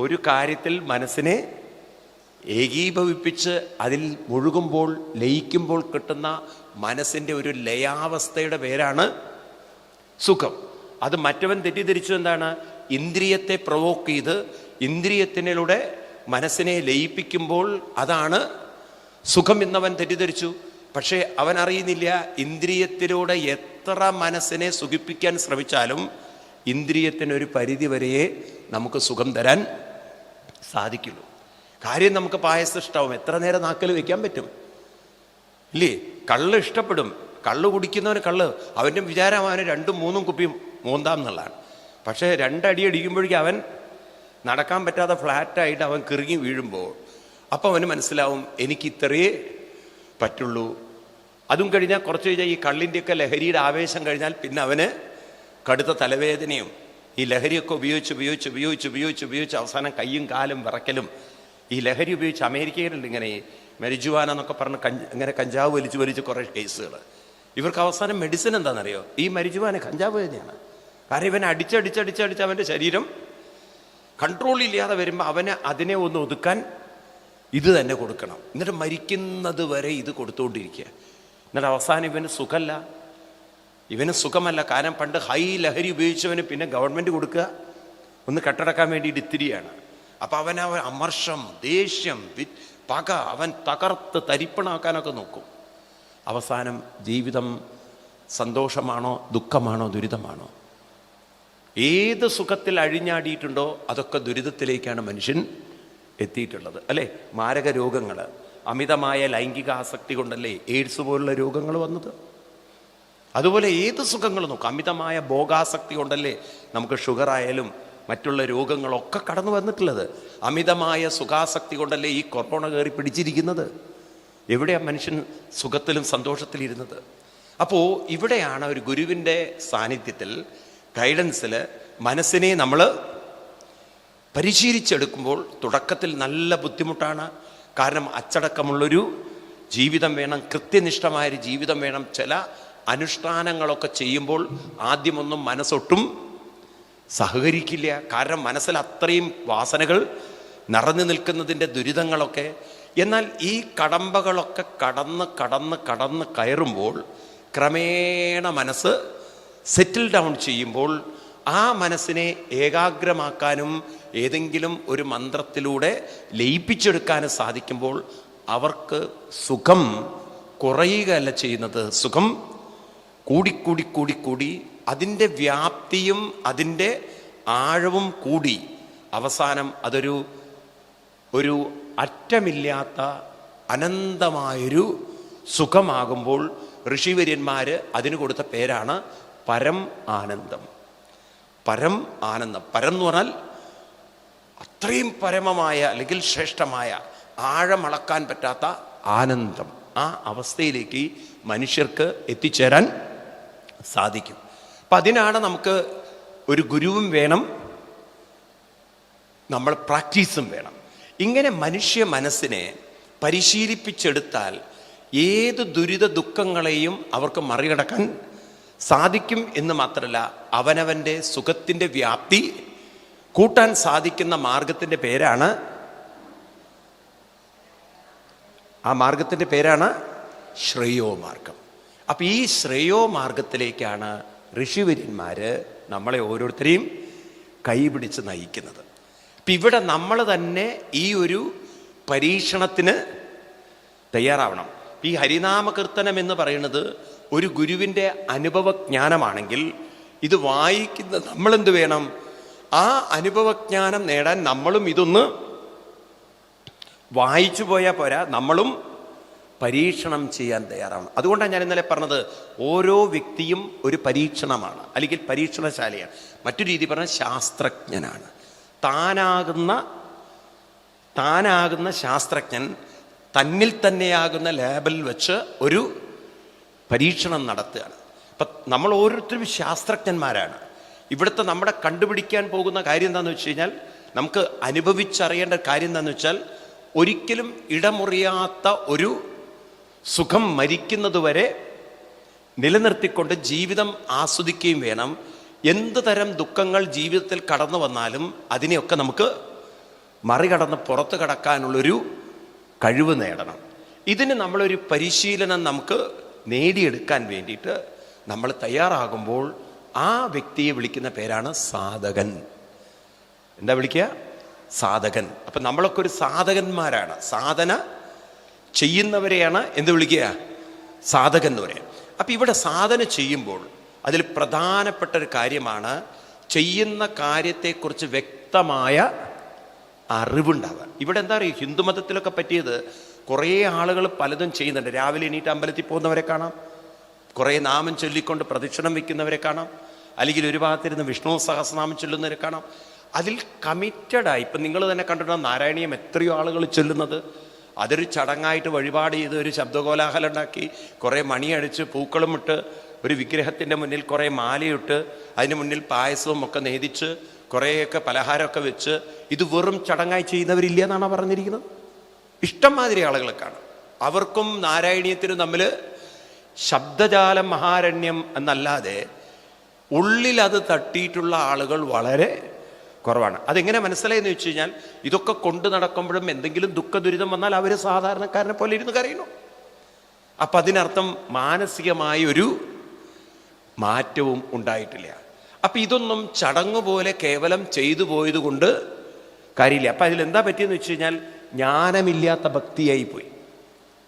ഒരു കാര്യത്തിൽ മനസ്സിനെ ഏകീഭവിപ്പിച്ച് അതിൽ മുഴുകുമ്പോൾ, ലയിക്കുമ്പോൾ കിട്ടുന്ന മനസ്സിൻ്റെ ഒരു ലയാവസ്ഥയുടെ പേരാണ് സുഖം. അത് മറ്റവൻ തെറ്റിദ്ധരിച്ചു എന്താണ്? ഇന്ദ്രിയത്തെ പ്രൊവോക്ക് ചെയ്ത് ഇന്ദ്രിയത്തിനിലൂടെ മനസ്സിനെ ലയിപ്പിക്കുമ്പോൾ അതാണ് സുഖം എന്നവൻ തെറ്റിദ്ധരിച്ചു. പക്ഷേ അവൻ അറിയുന്നില്ല, ഇന്ദ്രിയത്തിലൂടെ എത്ര മനസ്സിനെ സുഖിപ്പിക്കാൻ ശ്രമിച്ചാലും ഇന്ദ്രിയത്തിനൊരു പരിധി വരെയേ നമുക്ക് സുഖം തരാൻ സാധിക്കുള്ളൂ. കാര്യം നമുക്ക് പായസം ഇഷ്ടമാവും, എത്ര നേരം നാക്കിൽ വെക്കാൻ പറ്റും ഇല്ലേ? കള്ള് ഇഷ്ടപ്പെടും, കള്ള് കുടിക്കുന്നവന് കള്ള്, അവൻ്റെ വിചാരം അവന് 2-3 കുപ്പി മോന്താം എന്നുള്ളതാണ്. പക്ഷേ 2 അടി അടിക്കുമ്പോഴേക്കും അവൻ നടക്കാൻ പറ്റാതെ ഫ്ലാറ്റായിട്ട് അവൻ കിറുങ്ങി വീഴുമ്പോൾ അപ്പോൾ അവന് മനസ്സിലാവും എനിക്ക് ഇത്രയേ പറ്റുള്ളൂ. അതും കഴിഞ്ഞാൽ കുറച്ച് കഴിഞ്ഞാൽ ഈ കള്ളിൻ്റെയൊക്കെ ലഹരിയുടെ ആവേശം കഴിഞ്ഞാൽ പിന്നെ അവന് കടുത്ത തലവേദനയും ഈ ലഹരിയൊക്കെ ഉപയോഗിച്ച് അവസാനം കയ്യും കാലും വിറക്കലും. ഈ ലഹരി ഉപയോഗിച്ച് അമേരിക്കയിലുണ്ട് ഇങ്ങനെ മരിജുവാന എന്നൊക്കെ പറഞ്ഞ് ഇങ്ങനെ കഞ്ചാവ് വലിച്ച് കുറേ കേസുകൾ. ഇവർക്ക് അവസാനം മെഡിസിൻ എന്താണെന്നറിയോ? ഈ മരിജുവാന കഞ്ചാവ് തന്നെയാണ്. കാരണം ഇവൻ അടിച്ചടിച്ച് അവൻ്റെ ശരീരം കൺട്രോൾ ഇല്ലാതെ വരുമ്പോൾ അവന് അതിനെ ഒന്ന് ഒതുക്കാൻ ഇത് തന്നെ കൊടുക്കണം. എന്നിട്ട് മരിക്കുന്നത് വരെ ഇത് കൊടുത്തുകൊണ്ടിരിക്കുക. എന്നിട്ട് അവസാനം ഇവന് സുഖമല്ല. കാരണം പണ്ട് ഹൈ ലഹരി ഉപയോഗിച്ചവന് പിന്നെ ഗവൺമെൻറ് കൊടുക്കുക ഒന്ന് കെട്ടടക്കാൻ വേണ്ടിയിട്ട് ഇത്തിരിയാണ്. അപ്പം അവൻ അമർഷം, ദേഷ്യം, പക അവൻ തകർത്ത് തരിപ്പണാക്കാനൊക്കെ നോക്കും. അവസാനം ജീവിതം സന്തോഷമാണോ ദുഃഖമാണോ ദുരിതമാണോ? ഏത് സുഖത്തിൽ അഴിഞ്ഞാടിയിട്ടുണ്ടോ അതൊക്കെ ദുരിതത്തിലേക്കാണ് മനുഷ്യൻ എത്തിയിട്ടുള്ളത് അല്ലേ? മാരക രോഗങ്ങൾ, അമിതമായ ലൈംഗിക ആസക്തി കൊണ്ടല്ലേ എയ്ഡ്സ് പോലുള്ള രോഗങ്ങൾ വന്നത്. അതുപോലെ ഏത് സുഖങ്ങൾ നോക്കും, അമിതമായ ഭോഗാസക്തി കൊണ്ടല്ലേ നമുക്ക് ഷുഗർ ആയാലും മറ്റുള്ള രോഗങ്ങളൊക്കെ കടന്നു വന്നിട്ടുള്ളത്. അമിതമായ സുഖാസക്തി കൊണ്ടല്ലേ ഈ കൊറോണ കയറി പിടിച്ചിരിക്കുന്നത്. എവിടെയാണ് മനുഷ്യൻ സുഖത്തിലും സന്തോഷത്തിലിരുന്നത്? അപ്പോൾ ഇവിടെയാണ് ഒരു ഗുരുവിൻ്റെ സാന്നിധ്യത്തിൽ, ഗൈഡൻസിൽ മനസ്സിനെ നമ്മൾ പരിശീലിച്ചെടുക്കുമ്പോൾ തുടക്കത്തിൽ നല്ല ബുദ്ധിമുട്ടാണ്. കാരണം അച്ചടക്കമുള്ളൊരു ജീവിതം വേണം, കൃത്യനിഷ്ഠമായൊരു ജീവിതം വേണം. ചില അനുഷ്ഠാനങ്ങളൊക്കെ ചെയ്യുമ്പോൾ ആദ്യമൊന്നും മനസ്സൊട്ടും സഹകരിക്കില്ല. കാരണം മനസ്സിൽ അത്രയും വാസനകൾ നിറഞ്ഞു നിൽക്കുന്നതിൻ്റെ ദുരിതങ്ങളൊക്കെ. എന്നാൽ ഈ കടമ്പകളൊക്കെ കടന്ന് കയറുമ്പോൾ ക്രമേണ മനസ്സ് സെറ്റിൽ ഡൗൺ ചെയ്യുമ്പോൾ ആ മനസ്സിനെ ഏകാഗ്രമാക്കാനും ഏതെങ്കിലും ഒരു മന്ത്രത്തിലൂടെ ലയിപ്പിച്ചെടുക്കാനും സാധിക്കുമ്പോൾ അവർക്ക് സുഖം കുറയുകയല്ല ചെയ്യുന്നത്, സുഖം കൂടി അതിൻ്റെ വ്യാപ്തിയും അതിൻ്റെ ആഴവും കൂടി അവസാനം ഒരു അറ്റമില്ലാത്ത അനന്തമായൊരു സുഖമാകുമ്പോൾ ഋഷിവര്യന്മാർ അതിന് കൊടുത്ത പേരാണ് പരം ആനന്ദം. പരം ആനന്ദം, പരം എന്ന് പറഞ്ഞാൽ അത്രയും പരമമായ അല്ലെങ്കിൽ ശ്രേഷ്ഠമായ ആഴമളക്കാൻ പറ്റാത്ത ആനന്ദം. ആ അവസ്ഥയിലേക്ക് മനുഷ്യർക്ക് എത്തിച്ചേരാൻ സാധിക്കും. അപ്പം അതിനാണ് നമുക്ക് ഒരു ഗുരുവും വേണം, നമ്മൾ പ്രാക്ടീസും വേണം. ഇങ്ങനെ മനുഷ്യ മനസ്സിനെ പരിശീലിപ്പിച്ചെടുത്താൽ ഏത് ദുരിത ദുഃഖങ്ങളെയും അവർക്ക് മറികടക്കാൻ സാധിക്കും എന്ന് മാത്രമല്ല, അവനവൻ്റെ സുഖത്തിൻ്റെ വ്യാപ്തി കൂട്ടാൻ സാധിക്കുന്ന മാർഗത്തിൻ്റെ പേരാണ്, ആ മാർഗത്തിൻ്റെ പേരാണ് ശ്രേയോമാർഗം. അപ്പം ഈ ശ്രേയോമാർഗത്തിലേക്കാണ് ഋഷിവര്യന്മാർ നമ്മളെ ഓരോരുത്തരെയും കൈപിടിച്ച് നയിക്കുന്നത്. അപ്പം ഇവിടെ നമ്മൾ തന്നെ ഈ ഒരു പരീക്ഷണത്തിന് തയ്യാറാവണം. ഈ ഹരിനാമകീർത്തനം എന്ന് പറയുന്നത് ഒരു ഗുരുവിൻ്റെ അനുഭവജ്ഞാനമാണെങ്കിൽ ഇത് വായിക്കുന്ന നമ്മളെന്ത് വേണം? ആ അനുഭവജ്ഞാനം നേടാൻ നമ്മളും ഇതൊന്ന് വായിച്ചു പോയാൽ പോരാ, നമ്മളും പരീക്ഷണം ചെയ്യാൻ തയ്യാറാവണം. അതുകൊണ്ടാണ് ഞാൻ ഇന്നലെ പറഞ്ഞത് ഓരോ വ്യക്തിയും ഒരു പരീക്ഷണമാണ്, അല്ലെങ്കിൽ പരീക്ഷണശാലയാണ്. മറ്റൊരു രീതി പറഞ്ഞാൽ ശാസ്ത്രജ്ഞനാണ്. താനാകുന്ന ശാസ്ത്രജ്ഞൻ തന്നിൽ തന്നെയാകുന്ന ലാബിൽ വെച്ച് ഒരു പരീക്ഷണം നടത്തുകയാണ്. അപ്പം നമ്മൾ ഓരോരുത്തരും ശാസ്ത്രജ്ഞന്മാരാണ്. ഇവിടുത്തെ നമ്മുടെ കണ്ടുപിടിക്കാൻ പോകുന്ന കാര്യം എന്താണെന്ന് വെച്ച് കഴിഞ്ഞാൽ, നമുക്ക് അനുഭവിച്ചറിയേണ്ട കാര്യം എന്താണെന്ന് വെച്ചാൽ, ഒരിക്കലും ഇടമുറിയാത്ത ഒരു സുഖം മരിക്കുന്നതുവരെ നിലനിർത്തിക്കൊണ്ട് ജീവിതം ആസ്വദിക്കുകയും വേണം. എന്ത് തരം ദുഃഖങ്ങൾ ജീവിതത്തിൽ കടന്നു വന്നാലും അതിനെയൊക്കെ നമുക്ക് മറികടന്ന് പുറത്ത് കടക്കാനുള്ളൊരു കഴിവ് നേടണം. ഇതിന് നമ്മളൊരു പരിശീലനം നമുക്ക് നേടിയെടുക്കാൻ വേണ്ടിയിട്ട് നമ്മൾ തയ്യാറാകുമ്പോൾ ആ വ്യക്തിയെ വിളിക്കുന്ന പേരാണ് സാധകൻ. എന്താ വിളിക്കുക? സാധകൻ. അപ്പം നമ്മളൊക്കെ ഒരു സാധകന്മാരാണ്. സാധന ചെയ്യുന്നവരെയാണ് എന്ത് വിളിക്കുക? സാധകൻ എന്ന് പറയാം. അപ്പം ഇവിടെ സാധന ചെയ്യുമ്പോൾ അതിൽ പ്രധാനപ്പെട്ട ഒരു കാര്യമാണ് ചെയ്യുന്ന കാര്യത്തെക്കുറിച്ച് വ്യക്തമായ അറിവുണ്ടാവുക. ഇവിടെ എന്താ പറയുക, ഹിന്ദുമതത്തിലൊക്കെ പറ്റിയത് കുറേ ആളുകൾ പലതും ചെയ്യുന്നുണ്ട്. രാവിലെ എണീറ്റ് അമ്പലത്തിൽ പോകുന്നവരെ കാണാം, കുറേ നാമം ചൊല്ലിക്കൊണ്ട് പ്രദക്ഷിണം വയ്ക്കുന്നവരെ കാണാം, അല്ലെങ്കിൽ ഒരു ഭാഗത്തിരുന്ന് വിഷ്ണു സഹസ്രനാമം ചൊല്ലുന്നവരെ കാണാം. അതിൽ കമ്മിറ്റഡായി ഇപ്പം നിങ്ങൾ തന്നെ കണ്ടിട്ടുണ്ടോ നാരായണീയം എത്രയോ ആളുകൾ ചൊല്ലുന്നത്. അതൊരു ചടങ്ങായിട്ട് വഴിപാട് ചെയ്ത് ഒരു ശബ്ദകോലാഹലം ഉണ്ടാക്കി കുറേ മണിയടിച്ച് പൂക്കളും ഇട്ട് ഒരു വിഗ്രഹത്തിൻ്റെ മുന്നിൽ കുറേ മാലയിട്ട് അതിന് മുന്നിൽ പായസവും ഒക്കെ നേദിച്ച് കുറേയൊക്കെ പലഹാരമൊക്കെ വെച്ച് ഇത് വെറും ചടങ്ങായി ചെയ്യുന്നവരില്ല എന്നാണ് പറഞ്ഞിരിക്കുന്നത്. ഇഷ്ടംമാതിരി ആളുകളെ കാണും. അവർക്കും നാരായണീയത്തിനും തമ്മിൽ ശബ്ദജാലം മഹാരണ്യം എന്നല്ലാതെ ഉള്ളിൽ അത് തട്ടിയിട്ടുള്ള ആളുകൾ വളരെ കുറവാണ്. അതെങ്ങനെ മനസ്സിലായെന്ന് വെച്ച് കഴിഞ്ഞാൽ ഇതൊക്കെ കൊണ്ടു നടക്കുമ്പോഴും എന്തെങ്കിലും ദുഃഖ ദുരിതം വന്നാൽ അവർ സാധാരണക്കാരനെ പോലെ ഇരുന്ന് കരയുന്നു. അപ്പം അതിനർത്ഥം മാനസികമായ ഒരു മാറ്റവും ഉണ്ടായിട്ടില്ല. അപ്പം ഇതൊന്നും ചടങ്ങ് പോലെ കേവലം ചെയ്തു പോയത് കൊണ്ട് കാര്യമില്ല. അപ്പം അതിലെന്താ പറ്റിയെന്ന് വെച്ച് കഴിഞ്ഞാൽ ജ്ഞാനമില്ലാത്ത ഭക്തിയായിപ്പോയി,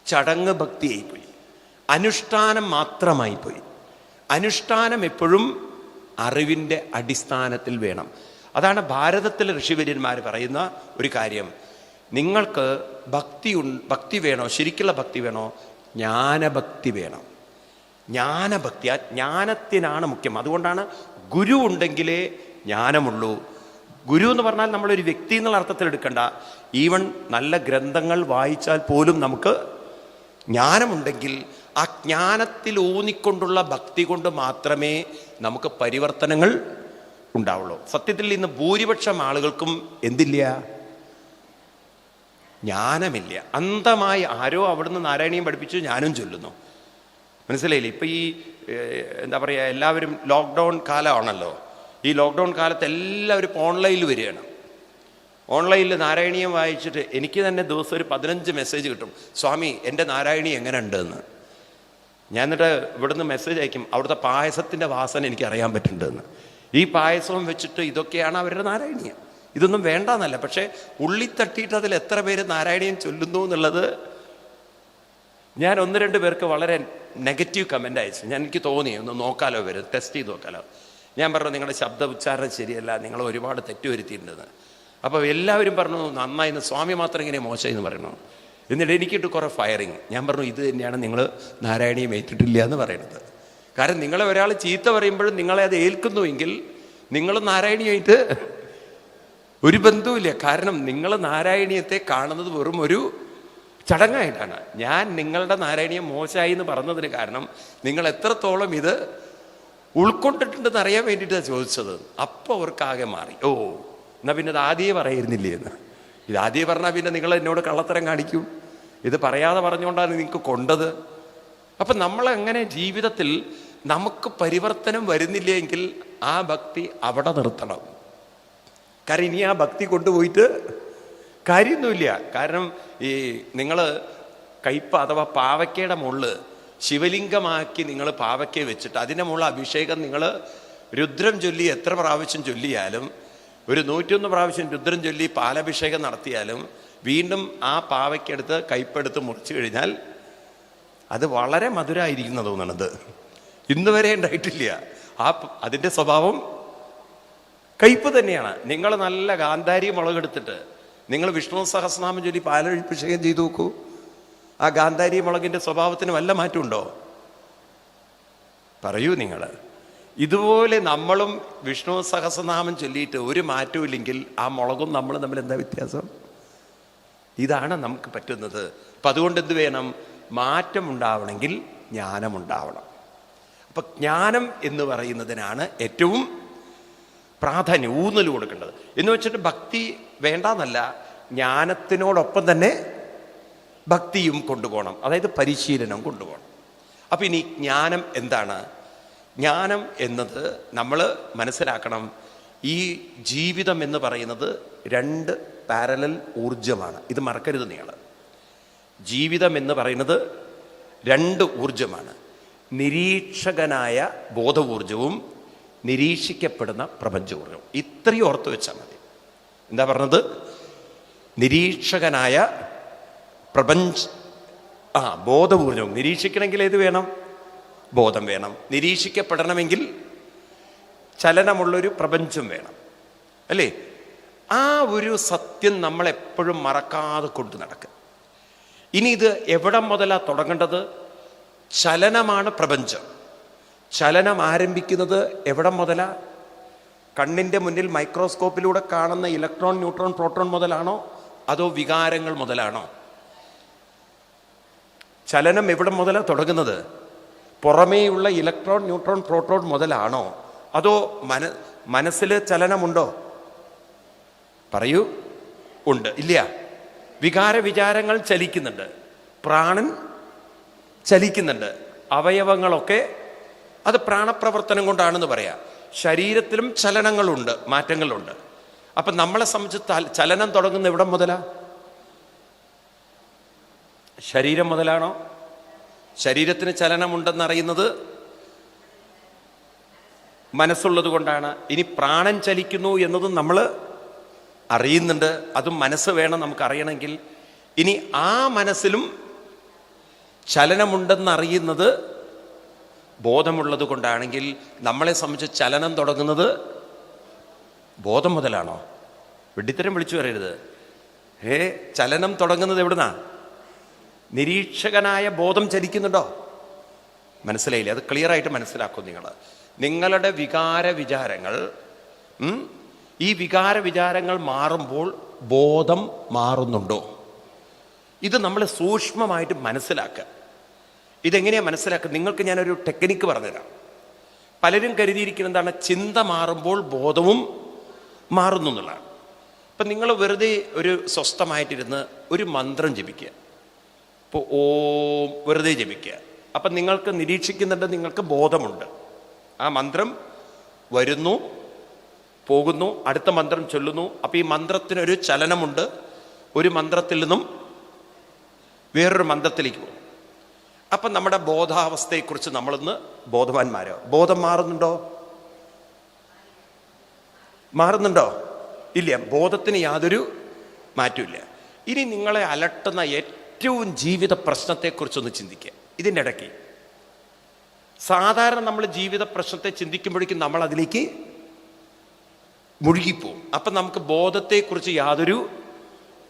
ചടങ്ങ് ഭക്തിയായിപ്പോയി, അനുഷ്ഠാനം മാത്രമായിപ്പോയി. അനുഷ്ഠാനം എപ്പോഴും അറിവിൻ്റെ അടിസ്ഥാനത്തിൽ വേണം. അതാണ് ഭാരതത്തിലെ ഋഷിവര്യന്മാർ പറയുന്ന ഒരു കാര്യം. നിങ്ങൾക്ക് ഭക്തി വേണോ, ശരിക്കുള്ള ഭക്തി വേണോ? ജ്ഞാനഭക്തി വേണം. ജ്ഞാനഭക്തി, ആ ജ്ഞാനത്തിനാണ് മുഖ്യം. അതുകൊണ്ടാണ് ഗുരു ഉണ്ടെങ്കിലേ ജ്ഞാനമുള്ളൂ. ഗുരു എന്ന് പറഞ്ഞാൽ നമ്മളൊരു വ്യക്തി എന്നുള്ള അർത്ഥത്തിൽ എടുക്കണ്ട. ഈവൻ നല്ല ഗ്രന്ഥങ്ങൾ വായിച്ചാൽ പോലും നമുക്ക് ജ്ഞാനമുണ്ടെങ്കിൽ ആ ജ്ഞാനത്തിൽ ഊന്നിക്കൊണ്ടുള്ള ഭക്തി കൊണ്ട് മാത്രമേ നമുക്ക് പരിവർത്തനങ്ങൾ ഉണ്ടാവുള്ളൂ. സത്യത്തിൽ ഇന്ന് ഭൂരിപക്ഷം ആളുകൾക്കും എന്തില്ല? ജ്ഞാനമില്ല. അന്ധമായി ആരോ അവിടുന്ന് നാരായണീയം പഠിപ്പിച്ചു, ഞാനും ചൊല്ലുന്നു. മനസ്സിലായില്ലേ? ഇപ്പം ഈ എന്താ പറയുക, എല്ലാവരും ലോക്ക്ഡൗൺ കാലമാണല്ലോ. ഈ ലോക്ക്ഡൗൺ കാലത്ത് എല്ലാവരും ഓൺലൈനിൽ വരികയാണ്. ഓൺലൈനിൽ നാരായണീയം വായിച്ചിട്ട് എനിക്ക് തന്നെ ദിവസം ഒരു 15 മെസ്സേജ് കിട്ടും, സ്വാമി എൻ്റെ നാരായണീയം എങ്ങനെ ഉണ്ടെന്ന്. ഞാൻ എന്നിട്ട് ഇവിടുന്ന് മെസ്സേജ് അയക്കും, അവിടുത്തെ പായസത്തിൻ്റെ വാസന എനിക്ക് അറിയാൻ പറ്റുന്നുണ്ടെന്ന്. ഈ പായസവും വെച്ചിട്ട് ഇതൊക്കെയാണ് അവരുടെ നാരായണീയം. ഇതൊന്നും വേണ്ടെന്നല്ല, പക്ഷേ ഉള്ളിൽ തട്ടിയിട്ട് അതിൽ എത്ര പേര് നാരായണീയം ചൊല്ലുന്നു എന്നുള്ളത് ഞാൻ 1-2 പേർക്ക് വളരെ നെഗറ്റീവ് കമൻ്റ് അയച്ചു. എനിക്ക് തോന്നി ഒന്ന് നോക്കാലോ, വരും ടെസ്റ്റ് ചെയ്ത് നോക്കാലോ. ഞാൻ പറഞ്ഞു നിങ്ങളുടെ ശബ്ദ ഉച്ചാരണം ശരിയല്ല, നിങ്ങൾ ഒരുപാട് തെറ്റുവരുത്തിയിട്ടുണ്ടെന്ന്. അപ്പോൾ എല്ലാവരും പറഞ്ഞു നന്നായിന്ന്, സ്വാമി മാത്രം ഇങ്ങനെ മോശമെന്ന് പറയണു. എന്നിട്ട് എനിക്കിട്ട് കുറേ ഫയറിങ്. ഞാൻ പറഞ്ഞു ഇത് തന്നെയാണ് നിങ്ങൾ നാരായണീയം ഏറ്റിട്ടില്ല എന്ന് പറയുന്നത്. കാരണം നിങ്ങളെ ഒരാൾ ചീത്ത പറയുമ്പോഴും നിങ്ങളെ അത് ഏൽക്കുന്നുവെങ്കിൽ നിങ്ങൾ നാരായണീയമായിട്ട് ഒരു ബന്ധവുമില്ല. കാരണം നിങ്ങൾ നാരായണീയത്തെ കാണുന്നത് വെറും ഒരു ചടങ്ങായിട്ടാണ്. ഞാൻ നിങ്ങളുടെ നാരായണീയം മോശമായി എന്ന് പറഞ്ഞതിന് കാരണം നിങ്ങൾ എത്രത്തോളം ഇത് ഉൾക്കൊണ്ടിട്ടുണ്ടെന്ന് അറിയാൻ വേണ്ടിയിട്ടാണ് ചോദിച്ചത്. അപ്പോൾ അവർക്കാകെ മാറി. ഓ എന്നാൽ പിന്നെ ഇത് ആദ്യമേ പറയായിരുന്നില്ലേ എന്ന്. ഇത് ആദ്യമേ പറഞ്ഞാൽ പിന്നെ നിങ്ങൾ എന്നോട് കള്ളത്തരം കാണിക്കും. ഇത് പറയാതെ പറഞ്ഞുകൊണ്ടാണ് നിങ്ങൾക്ക് കൊണ്ടത്. അപ്പം നമ്മളെങ്ങനെ ജീവിതത്തിൽ നമുക്ക് പരിവർത്തനം വരുന്നില്ലെങ്കിൽ ആ ഭക്തി അവിടെ നിർത്തണം. കാരണം ഇനി ആ ഭക്തി കൊണ്ടുപോയിട്ട് കാര്യമൊന്നുമില്ല. കാരണം ഈ നിങ്ങൾ കയ്പ അഥവാ പാവയ്ക്കയുടെ മുകളിൽ ശിവലിംഗമാക്കി നിങ്ങൾ പാവയ്ക്ക വെച്ചിട്ട് അതിൻ്റെ മുകളിൽ അഭിഷേകം നിങ്ങൾ രുദ്രം ചൊല്ലി എത്ര പ്രാവശ്യം ചൊല്ലിയാലും, ഒരു 101 പ്രാവശ്യം രുദ്രം ചൊല്ലി പാലഭിഷേകം നടത്തിയാലും വീണ്ടും ആ പാവയ്ക്കെടുത്ത് കയ്പെടുത്ത് മുറിച്ചു കഴിഞ്ഞാൽ അത് വളരെ മധുരമായിരിക്കുന്ന തോന്നണത്. ഇന്ന് വരെ ഉണ്ടായിട്ടില്ല. അതിൻ്റെ സ്വഭാവം കയ്പ് തന്നെയാണ്. നിങ്ങൾ നല്ല ഗാന്ധാരി മുളകെടുത്തിട്ട് നിങ്ങൾ വിഷ്ണു സഹസ്രനാമം ചൊല്ലി പാലഭിഷേകം ചെയ്തു നോക്കൂ. ആ ഗാന്ധാരി മുളകിൻ്റെ സ്വഭാവത്തിന് വല്ല മാറ്റമുണ്ടോ? പറയൂ നിങ്ങൾ. ഇതുപോലെ നമ്മളും വിഷ്ണു സഹസ്രനാമം ചൊല്ലിയിട്ട് ഒരു മാറ്റവും ഇല്ലെങ്കിൽ ആ മുളകും നമ്മളും തമ്മിൽ എന്താ വ്യത്യാസം? ഇതാണ് നമുക്ക് പറ്റുന്നത്. അപ്പം അതുകൊണ്ട് എന്ത് വേണം? മാറ്റം ഉണ്ടാവണമെങ്കിൽ ജ്ഞാനമുണ്ടാവണം. അപ്പം ജ്ഞാനം എന്ന് പറയുന്നതിനാണ് ഏറ്റവും പ്രാധാന്യം, ഊന്നൽ കൊടുക്കേണ്ടത്. എന്ന് വെച്ചിട്ട് ഭക്തി വേണ്ടെന്നല്ല, ജ്ഞാനത്തിനോടൊപ്പം തന്നെ ഭക്തിയും കൊണ്ടുപോകണം, അതായത് പരിശീലനം കൊണ്ടുപോകണം. അപ്പം ഇനി ജ്ഞാനം എന്താണ്? ജ്ഞാനം എന്നത് നമ്മൾ മനസ്സിലാക്കണം, ഈ ജീവിതം എന്ന് പറയുന്നത് 2 പാരലൽ ഊർജമാണ്. ഇത് മറക്കരുത് നിങ്ങൾ. ജീവിതം എന്ന് പറയുന്നത് 2 ഊർജമാണ്. നിരീക്ഷകനായ ബോധഊർജവും നിരീക്ഷിക്കപ്പെടുന്ന പ്രപഞ്ച ഊർജവും. ഇത്രയും ഓർത്ത് വെച്ചാൽ മതി. എന്താ പറഞ്ഞത്? നിരീക്ഷകനായ ബോധ ഊർജവും. നിരീക്ഷിക്കണമെങ്കിൽ ഏത് വേണം? ബോധം വേണം. നിരീക്ഷിക്കപ്പെടണമെങ്കിൽ ചലനമുള്ളൊരു പ്രപഞ്ചം വേണം, അല്ലേ? ആ ഒരു സത്യം നമ്മളെപ്പോഴും മറക്കാതെ കൊണ്ടു നടക്കുക. ഇനി ഇത് എവിടെ മുതലാണ് തുടങ്ങേണ്ടത്? ചലനമാണ് പ്രപഞ്ചം. ചലനം ആരംഭിക്കുന്നത് എവിടെ മുതലാ? കണ്ണിൻ്റെ മുന്നിൽ മൈക്രോസ്കോപ്പിലൂടെ കാണുന്ന ഇലക്ട്രോൺ, ന്യൂട്രോൺ, പ്രോട്ടോൺ മുതലാണോ അതോ വികാരങ്ങൾ മുതലാണോ? ചലനം എവിടെ മുതലാണ് തുടങ്ങുന്നത്? പുറമേയുള്ള ഇലക്ട്രോൺ, ന്യൂട്രോൺ, പ്രോട്ടോൺ മുതലാണോ അതോ മനസ്സിൽ ചലനമുണ്ടോ? പറയൂ. ഉണ്ട്. ഇല്ല? വികാര വിചാരങ്ങൾ ചലിക്കുന്നുണ്ട്, പ്രാണൻ ചലിക്കുന്നുണ്ട്, അവയവങ്ങളൊക്കെ അത് പ്രാണപ്രവർത്തനം കൊണ്ടാണെന്ന് പറയാം. ശരീരത്തിലും ചലനങ്ങളുണ്ട്, മാറ്റങ്ങളുണ്ട്. അപ്പം നമ്മളെ സംബന്ധിച്ച് ചലനം തുടങ്ങുന്ന എവിടെ മുതലാ? ശരീരം മുതലാണോ? ശരീരത്തിന് ചലനമുണ്ടെന്നറിയുന്നത് മനസ്സുള്ളത് കൊണ്ടാണ്. ഇനി പ്രാണൻ ചലിക്കുന്നു എന്നതും നമ്മൾ അറിയുന്നുണ്ട്, അതും മനസ്സ് വേണം നമുക്കറിയണമെങ്കിൽ. ഇനി ആ മനസ്സിലും ചലനമുണ്ടെന്നറിയുന്നത് ബോധമുള്ളത് കൊണ്ടാണെങ്കിൽ നമ്മളെ സംബന്ധിച്ച് ചലനം തുടങ്ങുന്നത് ബോധം മുതലാണോ? വെഡിത്തരം വിളിച്ചു പറയരുത്. ചലനം തുടങ്ങുന്നത് എവിടുന്നാ? നിരീക്ഷകനായ ബോധം ചലിക്കുന്നുണ്ടോ? മനസ്സിലായില്ലേ? അത് ക്ലിയർ ആയിട്ട് മനസ്സിലാക്കും നിങ്ങൾ. നിങ്ങളുടെ വികാര വിചാരങ്ങൾ, ഈ വികാര വിചാരങ്ങൾ മാറുമ്പോൾ ബോധം മാറുന്നുണ്ടോ? ഇത് നമ്മൾ സൂക്ഷ്മമായിട്ട് മനസ്സിലാക്കുക. ഇതെങ്ങനെയാണ് മനസ്സിലാക്കുക? നിങ്ങൾക്ക് ഞാനൊരു ടെക്നിക്ക് പറഞ്ഞുതരാം. പലരും കരുതിയിരിക്കുന്നത് എന്താണ്? ചിന്ത മാറുമ്പോൾ ബോധവും മാറുന്നു എന്നുള്ളതാണ്. ഇപ്പം നിങ്ങൾ വെറുതെ ഒരു സ്വസ്ഥമായിട്ടിരുന്ന് ഒരു മന്ത്രം ജപിക്കുക. ഇപ്പോൾ ഓം വെറുതെ ജപിക്കുക. അപ്പം നിങ്ങൾക്ക് നിരീക്ഷിക്കുന്നുണ്ട്, നിങ്ങൾക്ക് ബോധമുണ്ട്. ആ മന്ത്രം വരുന്നു, പോകുന്നു, അടുത്ത മന്ത്രം ചൊല്ലുന്നു. അപ്പം ഈ മന്ത്രത്തിനൊരു ചലനമുണ്ട്. ഒരു മന്ത്രത്തിൽ നിന്നും വേറൊരു മന്ത്രത്തിലേക്ക് പോകും. അപ്പം നമ്മുടെ ബോധാവസ്ഥയെക്കുറിച്ച് നമ്മളൊന്ന് ബോധവാന്മാരോ. ബോധം മാറുന്നുണ്ടോ? മാറുന്നുണ്ടോ? ഇല്ല. ബോധത്തിന് യാതൊരു മാറ്റമില്ല. ഇനി നിങ്ങളെ അലട്ടുന്ന ഏറ്റവും ജീവിത പ്രശ്നത്തെക്കുറിച്ചൊന്ന് ചിന്തിക്കുക. ഇതിൻ്റെ ഇടയ്ക്ക് സാധാരണ നമ്മൾ ജീവിത പ്രശ്നത്തെ ചിന്തിക്കുമ്പോഴേക്കും നമ്മൾ അതിലേക്ക് മുഴുകിപ്പോവും. അപ്പം നമുക്ക് ബോധത്തെക്കുറിച്ച് യാതൊരു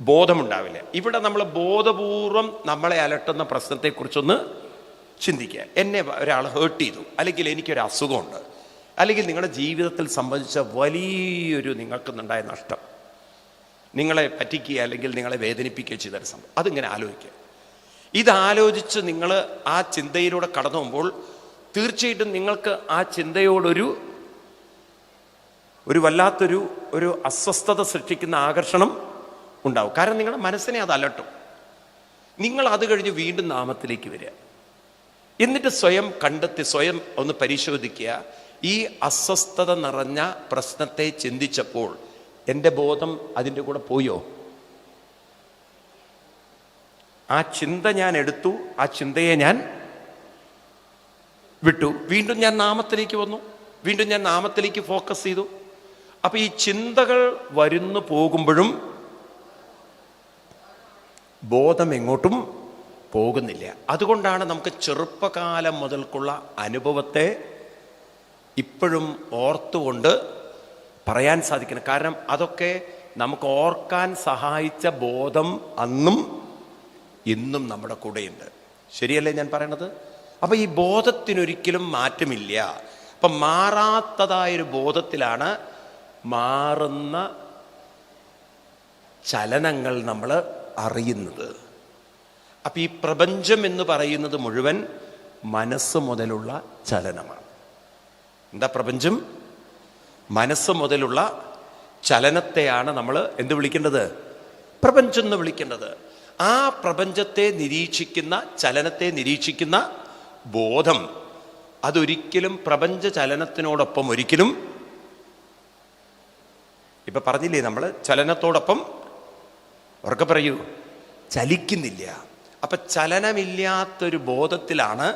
ബോധമുണ്ടാവില്ല. ഇവിടെ നമ്മൾ ബോധപൂർവം നമ്മളെ അലട്ടുന്ന പ്രശ്നത്തെക്കുറിച്ചൊന്ന് ചിന്തിക്കുക. എന്നെ ഒരാൾ ഹേർട്ട് ചെയ്തു, അല്ലെങ്കിൽ എനിക്കൊരു അസുഖമുണ്ട്, അല്ലെങ്കിൽ നിങ്ങളുടെ ജീവിതത്തിൽ സംബന്ധിച്ച വലിയൊരു നിങ്ങൾക്കുണ്ടായ നഷ്ടം, നിങ്ങളെ പറ്റിക്കുക അല്ലെങ്കിൽ നിങ്ങളെ വേദനിപ്പിക്കുകയോ ചെയ്തൊരു സംഭവം, അതിങ്ങനെ ആലോചിക്കുക. ഇതാലോചിച്ച് നിങ്ങൾ ആ ചിന്തയിലൂടെ കടന്നു പോകുമ്പോൾ തീർച്ചയായിട്ടും നിങ്ങൾക്ക് ആ ചിന്തയോടൊരു വല്ലാത്തൊരു അസ്വസ്ഥത സൃഷ്ടിക്കുന്ന ആകർഷണം ഉണ്ടാവും. കാരണം നിങ്ങളുടെ മനസ്സിനെ അത് അലട്ടും. നിങ്ങൾ അത് കഴിഞ്ഞ് വീണ്ടും നാമത്തിലേക്ക് വരിക. എന്നിട്ട് സ്വയം കണ്ടെത്തി, സ്വയം ഒന്ന് പരിശോധിക്കുക. ഈ അസ്വസ്ഥത നിറഞ്ഞ പ്രശ്നത്തെ ചിന്തിച്ചപ്പോൾ എൻ്റെ ബോധം അതിൻ്റെ കൂടെ പോയോ? ആ ചിന്ത ഞാൻ എടുത്തു, ആ ചിന്തയെ ഞാൻ വിട്ടു. വീണ്ടും ഞാൻ നാമത്തിലേക്ക് വന്നു, വീണ്ടും ഞാൻ നാമത്തിലേക്ക് ഫോക്കസ് ചെയ്തു. അപ്പൊ ഈ ചിന്തകൾ വരുന്നു പോകുമ്പോഴും ബോധം എങ്ങോട്ടും പോകുന്നില്ല. അതുകൊണ്ടാണ് നമുക്ക് ചെറുപ്പകാലം മുതൽക്കുള്ള അനുഭവത്തെ ഇപ്പോഴും ഓർത്തുകൊണ്ട് പറയാൻ സാധിക്കണം. കാരണം അതൊക്കെ നമുക്ക് ഓർക്കാൻ സഹായിച്ച ബോധം അന്നും ഇന്നും നമ്മുടെ കൂടെയുണ്ട്. ശരിയല്ലേ ഞാൻ പറയണത്? അപ്പൊ ഈ ബോധത്തിനൊരിക്കലും മാറ്റമില്ല. അപ്പൊ മാറാത്തതായൊരു ബോധത്തിലാണ് മാറുന്ന ചലനങ്ങൾ നമ്മൾ അറിയുന്നത്. അപ്പൊ ഈ പ്രപഞ്ചം എന്ന് പറയുന്നത് മുഴുവൻ മനസ്സ് മുതലുള്ള ചലനമാണ്. എന്താ പ്രപഞ്ചം? മനസ്സ് മുതലുള്ള ചലനത്തെയാണ് നമ്മൾ എന്ത് വിളിക്കേണ്ടത്? പ്രപഞ്ചം എന്ന് വിളിക്കേണ്ടത്. ആ പ്രപഞ്ചത്തെ നിരീക്ഷിക്കുന്ന, ചലനത്തെ നിരീക്ഷിക്കുന്ന ബോധം അതൊരിക്കലും പ്രപഞ്ച ചലനത്തിനോടൊപ്പം ഒരിക്കലും, ഇപ്പൊ പറഞ്ഞില്ലേ നമ്മൾ, ചലനത്തോടൊപ്പം ഉറക്കെ പറയൂ, ചലിക്കുന്നില്ല. അപ്പൊ ചലനമില്ലാത്തൊരു ബോധത്തിലാണ്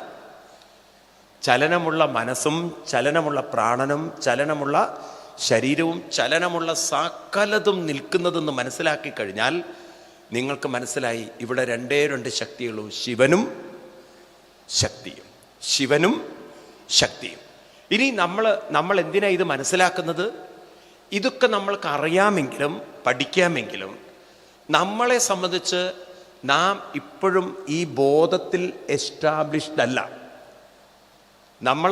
ചലനമുള്ള മനസ്സും ചലനമുള്ള പ്രാണനും ചലനമുള്ള ശരീരവും ചലനമുള്ള സകലതും നിൽക്കുന്നതെന്ന് മനസ്സിലാക്കി കഴിഞ്ഞാൽ നിങ്ങൾക്ക് മനസ്സിലായി ഇവിടെ രണ്ടേ രണ്ട് ശക്തിയുള്ളൂ, ശിവനും ശക്തിയും. ശിവനും ശക്തിയും. ഇനി നമ്മൾ എന്തിനാ ഇത് മനസ്സിലാക്കുന്നത്? ഇതൊക്കെ നമ്മൾക്ക് അറിയാമെങ്കിലും പഠിക്കാമെങ്കിലും നമ്മളെ സംബന്ധിച്ച് നാം ഇപ്പോഴും ഈ ബോധത്തിൽ എസ്റ്റാബ്ലിഷ്ഡ് അല്ല. നമ്മൾ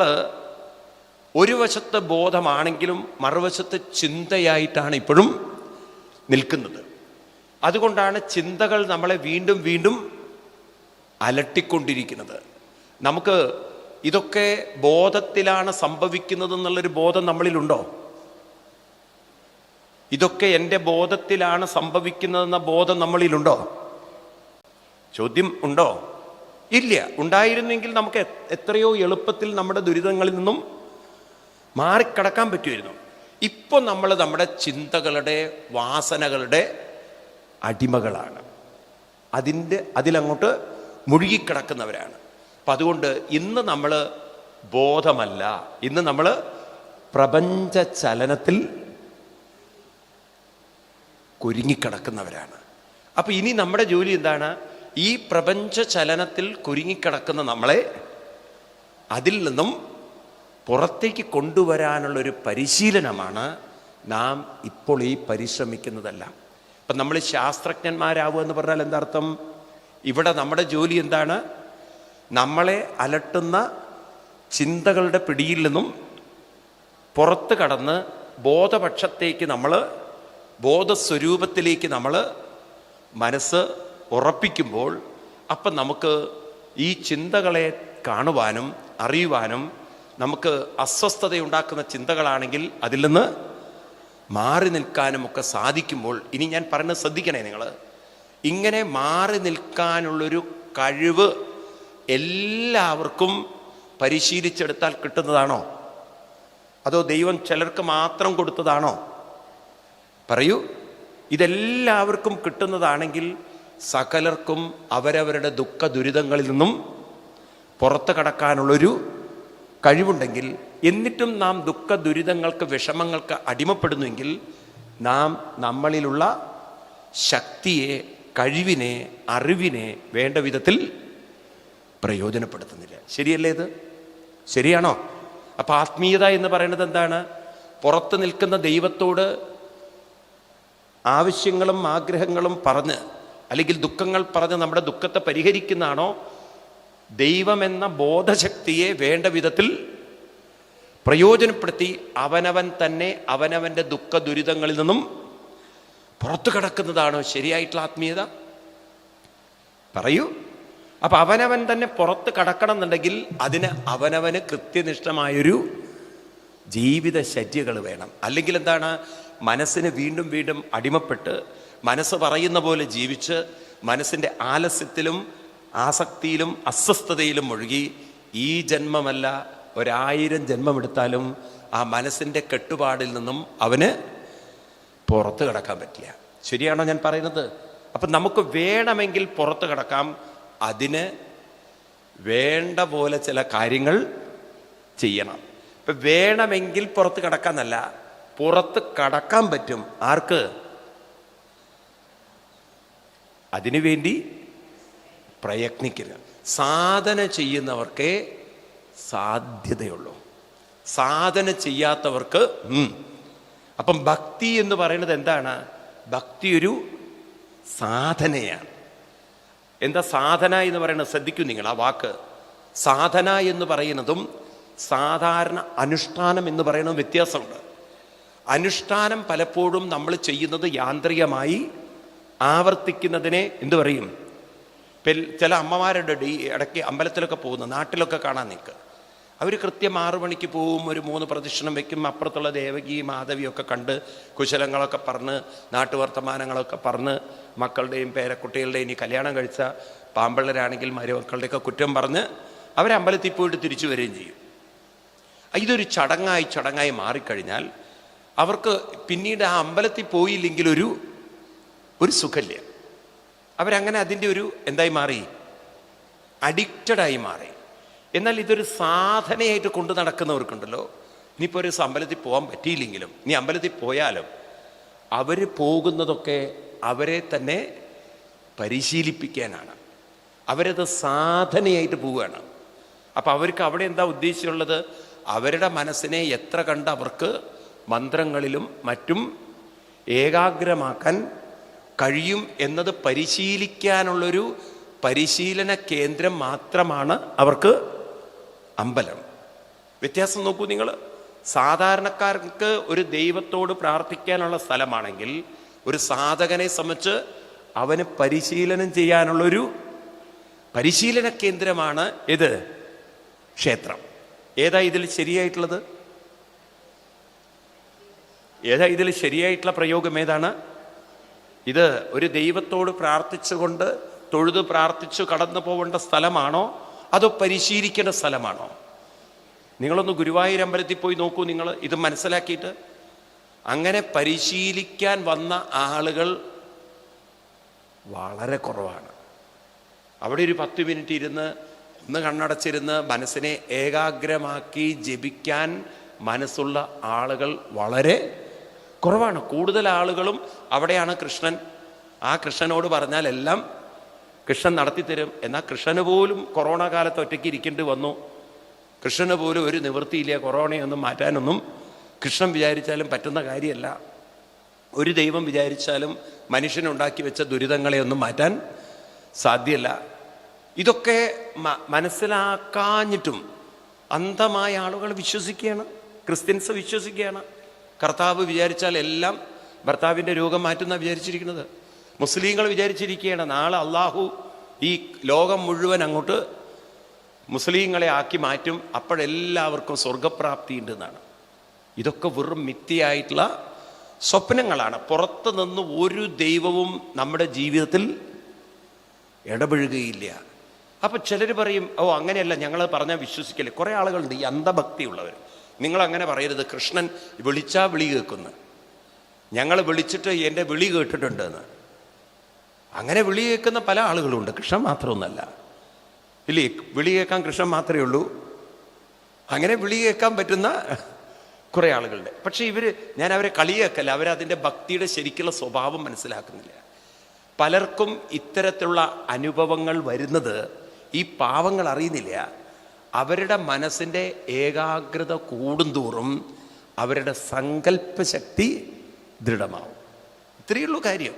ഒരു വശത്ത് ബോധമാണെങ്കിലും മറുവശത്ത് ചിന്തയായിട്ടാണ് ഇപ്പോഴും നിൽക്കുന്നത്. അതുകൊണ്ടാണ് ചിന്തകൾ നമ്മളെ വീണ്ടും വീണ്ടും അലട്ടിക്കൊണ്ടിരിക്കുന്നത്. നമുക്ക് ഇതൊക്കെ ബോധത്തിലാണ് സംഭവിക്കുന്നത് എന്നുള്ളൊരു ബോധം നമ്മളിലുണ്ടോ? ഇതൊക്കെ എൻ്റെ ബോധത്തിലാണ് സംഭവിക്കുന്നതെന്ന ബോധം നമ്മളിലുണ്ടോ? ചോദ്യം ഉണ്ടോ? ഇല്ല. ഉണ്ടായിരുന്നെങ്കിൽ നമുക്ക് എത്രയോ എളുപ്പത്തിൽ നമ്മുടെ ദുരിതങ്ങളിൽ നിന്നും മാറിക്കടക്കാൻ പറ്റുമായിരുന്നു. ഇപ്പോൾ നമ്മൾ നമ്മുടെ ചിന്തകളുടെ വാസനകളുടെ അടിമകളാണ്, അതിലങ്ങോട്ട് മുഴുകിക്കിടക്കുന്നവരാണ്. അപ്പം അതുകൊണ്ട് ഇന്ന് നമ്മൾ ബോധമല്ല, ഇന്ന് നമ്മൾ പ്രപഞ്ച ചലനത്തിൽ കുരുങ്ങിക്കിടക്കുന്നവരാണ്. അപ്പം ഇനി നമ്മുടെ ജോലി എന്താണ്? ഈ പ്രപഞ്ച ചലനത്തിൽ കുരുങ്ങിക്കിടക്കുന്ന നമ്മളെ അതിൽ നിന്നും പുറത്തേക്ക് കൊണ്ടുവരാനുള്ളൊരു പരിശീലനമാണ് നാം ഇപ്പോൾ ഈ പരിശ്രമിക്കുന്നതെല്ലാം. ഇപ്പം നമ്മൾ ശാസ്ത്രജ്ഞന്മാരാവുക എന്ന് പറഞ്ഞാൽ എന്താർത്ഥം? ഇവിടെ നമ്മുടെ ജോലി എന്താണ്? നമ്മളെ അലട്ടുന്ന ചിന്തകളുടെ പിടിയിൽ നിന്നും പുറത്ത് കടന്ന് ബോധപക്ഷത്തേക്ക് ബോധസ്വരൂപത്തിലേക്ക് നമ്മൾ മനസ്സ് ഉറപ്പിക്കുമ്പോൾ അപ്പം നമുക്ക് ഈ ചിന്തകളെ കാണുവാനും അറിയുവാനും, നമുക്ക് അസ്വസ്ഥതയുണ്ടാക്കുന്ന ചിന്തകളാണെങ്കിൽ അതിൽ നിന്ന് മാറി നിൽക്കാനും ഒക്കെ സാധിക്കുമ്പോൾ, ഇനി ഞാൻ പറഞ്ഞത് ശ്രദ്ധിക്കണേ നിങ്ങൾ, ഇങ്ങനെ മാറി നിൽക്കാനുള്ളൊരു കഴിവ് എല്ലാവർക്കും പരിശീലിച്ചെടുത്താൽ കിട്ടുന്നതാണോ? അതോ ദൈവം ചിലർക്ക് മാത്രം കൊടുത്തതാണോ? പറയൂ. ഇതെല്ലാവർക്കും കിട്ടുന്നതാണെങ്കിൽ സകലർക്കും അവരവരുടെ ദുഃഖ ദുരിതങ്ങളിൽ നിന്നും പുറത്ത് കടക്കാനുള്ളൊരു കഴിവുണ്ടെങ്കിൽ, എന്നിട്ടും നാം ദുഃഖ ദുരിതങ്ങൾക്ക് വിഷമങ്ങൾക്ക് അടിമപ്പെടുന്നുവെങ്കിൽ നാം നമ്മളിലുള്ള ശക്തിയെ, കഴിവിനെ, അറിവിനെ വേണ്ട വിധത്തിൽ പ്രയോജനപ്പെടുത്തുന്നില്ല. ശരിയല്ലേ ഇത്? ശരിയാണോ? അപ്പം ആത്മീയത എന്ന് പറയുന്നത് എന്താണ്? പുറത്ത് നിൽക്കുന്ന ദൈവത്തോട് ആവശ്യങ്ങളും ആഗ്രഹങ്ങളും പറഞ്ഞ്, അല്ലെങ്കിൽ ദുഃഖങ്ങൾ പറഞ്ഞ് നമ്മുടെ ദുഃഖത്തെ പരിഹരിക്കുന്നതാണോ? ദൈവമെന്ന ബോധശക്തിയെ വേണ്ട വിധത്തിൽ പ്രയോജനപ്പെടുത്തി അവനവൻ തന്നെ അവനവൻ്റെ ദുഃഖ ദുരിതങ്ങളിൽ നിന്നും പുറത്തു കിടക്കുന്നതാണോ ശരിയായിട്ടുള്ള ആത്മീയത? പറയൂ. അപ്പം അവനവൻ തന്നെ പുറത്ത് കടക്കണം എന്നുണ്ടെങ്കിൽ അതിന് അവനവന് കൃത്യനിഷ്ഠമായൊരു ജീവിതചര്യകൾ വേണം. അല്ലെങ്കിൽ എന്താണ്? മനസ്സിന് വീണ്ടും വീണ്ടും അടിമപ്പെട്ട് മനസ്സ് പറയുന്ന പോലെ ജീവിച്ച് മനസ്സിൻ്റെ ആലസ്യത്തിലും ആസക്തിയിലും അസ്വസ്ഥതയിലും മുഴുകി ഈ ജന്മമല്ല 1000 ജന്മമെടുത്താലും ആ മനസ്സിൻ്റെ കെട്ടുപാടിൽ നിന്നും അവന് പുറത്ത് കിടക്കാൻ പറ്റില്ല. ശരിയാണോ ഞാൻ പറയുന്നത്? അപ്പം നമുക്ക് വേണമെങ്കിൽ പുറത്ത് കിടക്കാം. അതിന് വേണ്ട പോലെ ചില കാര്യങ്ങൾ ചെയ്യണം. ഇപ്പം വേണമെങ്കിൽ പുറത്ത് കിടക്കാന്നല്ല, പുറത്ത് കടക്കാൻ പറ്റും. ആർക്ക്? അതിനുവേണ്ടി പ്രയത്നിക്കുക. സാധന ചെയ്യുന്നവർക്കേ സാധ്യതയുള്ളൂ, സാധന ചെയ്യാത്തവർക്ക് അപ്പം ഭക്തി എന്ന് പറയുന്നത് എന്താണ്? ഭക്തി ഒരു സാധനയാണ്. എന്താ സാധന എന്ന് പറയുന്നത്? ശ്രദ്ധിക്കൂ നിങ്ങൾ ആ വാക്ക്. സാധന എന്ന് പറയുന്നതും സാധാരണ അനുഷ്ഠാനം എന്ന് പറയുന്നതും വ്യത്യാസമുണ്ട്. അനുഷ്ഠാനം പലപ്പോഴും നമ്മൾ ചെയ്യുന്നത് യാന്ത്രികമായി ആവർത്തിക്കുന്നതിനെ എന്തു പറയും? ചില അമ്മമാരുടെ ഇടയ്ക്ക് അമ്പലത്തിലൊക്കെ പോകുന്നു, നാട്ടിലൊക്കെ കാണാൻ നിൽക്കുക. അവർ കൃത്യം 6 മണിക്ക് പോവും, ഒരു 3 പ്രദക്ഷിണം വയ്ക്കും, അപ്പുറത്തുള്ള ദേവകി മാധവിയൊക്കെ കണ്ട് കുശലങ്ങളൊക്കെ പറഞ്ഞ് നാട്ടുവർത്തമാനങ്ങളൊക്കെ പറഞ്ഞ് മക്കളുടെയും പേരക്കുട്ടികളുടെയും ഇനി കല്യാണം കഴിച്ച പാമ്പിള്ളരാണെങ്കിൽ മരുമക്കളുടെയൊക്കെ കുറ്റം പറഞ്ഞ് അവരമ്പലത്തിൽ പോയിട്ട് തിരിച്ചു വരികയും ചെയ്യും. ഇതൊരു ചടങ്ങായി മാറിക്കഴിഞ്ഞാൽ അവർക്ക് പിന്നീട് ആ അമ്പലത്തിൽ പോയില്ലെങ്കിൽ ഒരു സുഖമില്ല. അവരങ്ങനെ അതിൻ്റെ ഒരു എന്തായി മാറി, അഡിക്റ്റഡായി മാറി. എന്നാൽ ഇതൊരു സാധനയായിട്ട് കൊണ്ടു നടക്കുന്നവർക്കുണ്ടല്ലോ, ഇനിയിപ്പോൾ ഒരു അമ്പലത്തിൽ പോകാൻ പറ്റിയില്ലെങ്കിലും, ഇനി അമ്പലത്തിൽ പോയാലും അവർ പോകുന്നതൊക്കെ അവരെ തന്നെ പരിശീലിപ്പിക്കാനാണ്. അവരത് സാധനയായിട്ട് പോവുകയാണ്. അപ്പം അവർക്ക് അവിടെ എന്താ ഉദ്ദേശിച്ചുള്ളത്? അവരുടെ മനസ്സിനെ എത്ര കണ്ട് അവർക്ക് മന്ത്രങ്ങളിലും മറ്റും ഏകാഗ്രമാക്കാൻ കഴിയും എന്നത് പരിശീലിക്കാനുള്ളൊരു പരിശീലന കേന്ദ്രം മാത്രമാണ് അവർക്ക് അമ്പലം. വ്യത്യാസം നോക്കൂ നിങ്ങൾ. സാധാരണക്കാർക്ക് ഒരു ദൈവത്തോട് പ്രാർത്ഥിക്കാനുള്ള സ്ഥലമാണെങ്കിൽ, ഒരു സാധകനെ സംബന്ധിച്ച് അവന് പരിശീലനം ചെയ്യാനുള്ളൊരു പരിശീലന കേന്ദ്രമാണ് ഇത്, ക്ഷേത്രം. ഏതാ ഇതിൽ ശരിയായിട്ടുള്ളത്? ഏതാ ഇതിൽ ശരിയായിട്ടുള്ള പ്രയോഗം ഏതാണ്? ഇത് ഒരു ദൈവത്തോട് പ്രാർത്ഥിച്ചുകൊണ്ട് തൊഴുത് പ്രാർത്ഥിച്ചു കടന്നു പോകേണ്ട സ്ഥലമാണോ, അതോ പരിശീലിക്കേണ്ട സ്ഥലമാണോ? നിങ്ങളൊന്ന് ഗുരുവായൂർ അമ്പലത്തിൽ പോയി നോക്കൂ. നിങ്ങൾ ഇത് മനസ്സിലാക്കിയിട്ട്, അങ്ങനെ പരിശീലിക്കാൻ വന്ന ആളുകൾ വളരെ കുറവാണ്. അവിടെ ഒരു 10 മിനിറ്റ് ഇരുന്ന് ഒന്ന് കണ്ണടച്ചിരുന്ന് മനസ്സിനെ ഏകാഗ്രമാക്കി ജപിക്കാൻ മനസ്സുള്ള ആളുകൾ വളരെ കുറവാണ്. കൂടുതൽ ആളുകളും അവിടെയാണ് കൃഷ്ണൻ. ആ കൃഷ്ണനോട് പറഞ്ഞാൽ എല്ലാം കൃഷ്ണൻ നടത്തിത്തരും. എന്നാൽ കൃഷ്ണന് പോലും കൊറോണ കാലത്ത് ഒറ്റയ്ക്ക് ഇരിക്കേണ്ടി വന്നു. കൃഷ്ണന് പോലും ഒരു നിവൃത്തിയില്ല. കൊറോണയൊന്നും മാറ്റാനൊന്നും കൃഷ്ണൻ വിചാരിച്ചാലും പറ്റുന്ന കാര്യമല്ല. ഒരു ദൈവം വിചാരിച്ചാലും മനുഷ്യനുണ്ടാക്കി വെച്ച ദുരിതങ്ങളെയൊന്നും മാറ്റാൻ സാധ്യമല്ല. ഇതൊക്കെ മനസ്സിലാക്കാഞ്ഞിട്ടും അന്ധമായ ആളുകൾ വിശ്വസിക്കുകയാണ്. ക്രിസ്ത്യൻസ് വിശ്വസിക്കുകയാണ് കർത്താവ് വിചാരിച്ചാൽ എല്ലാം ഭർത്താവിൻ്റെ രോഗം മാറ്റുന്ന വിചാരിച്ചിരിക്കുന്നത്. മുസ്ലിങ്ങൾ വിചാരിച്ചിരിക്കുകയാണ് നാളെ അള്ളാഹു ഈ ലോകം മുഴുവൻ അങ്ങോട്ട് മുസ്ലിങ്ങളെ ആക്കി മാറ്റും, അപ്പോഴെല്ലാവർക്കും സ്വർഗപ്രാപ്തി ഉണ്ടെന്നാണ്. ഇതൊക്കെ വെറും മിഥ്യയായിട്ടുള്ള സ്വപ്നങ്ങളാണ്. പുറത്ത് നിന്ന് ഒരു ദൈവവും നമ്മുടെ ജീവിതത്തിൽ ഇടപഴകുകയില്ല. അപ്പം ചിലർ പറയും, ഓ അങ്ങനെയല്ല, ഞങ്ങൾ പറഞ്ഞാൽ വിശ്വസിക്കില്ല. കുറേ ആളുകളുണ്ട് ഈ അന്ധഭക്തിയുള്ളവർ. നിങ്ങളങ്ങനെ പറയരുത്, കൃഷ്ണൻ വിളിച്ചാൽ വിളി കേൾക്കുന്നു, ഞങ്ങൾ വിളിച്ചിട്ട് എൻ്റെ വിളി കേട്ടിട്ടുണ്ടെന്ന്. അങ്ങനെ വിളി കേൾക്കുന്ന പല ആളുകളുണ്ട്, കൃഷ്ണൻ മാത്രമൊന്നല്ല. ഇല്ലേ, വിളി കേൾക്കാൻ കൃഷ്ണൻ മാത്രമേ ഉള്ളൂ. അങ്ങനെ വിളി കേൾക്കാൻ പറ്റുന്ന കുറേ ആളുകളുണ്ട്. പക്ഷേ ഞാൻ അവരെ കളിയാക്കല്ല, അവരതിൻ്റെ ഭക്തിയുടെ ശരിക്കുള്ള സ്വഭാവം മനസ്സിലാക്കുന്നില്ല. പലർക്കും ഇത്തരത്തിലുള്ള അനുഭവങ്ങൾ വരുന്നത് ഈ പാവങ്ങൾ അറിയുന്നില്ല. അവരുടെ മനസ്സിൻ്റെ ഏകാഗ്രത കൂടുന്തോറും അവരുടെ സങ്കല്പശക്തി ദൃഢമാവും. ഇത്രയേ ഉള്ളൂ കാര്യം.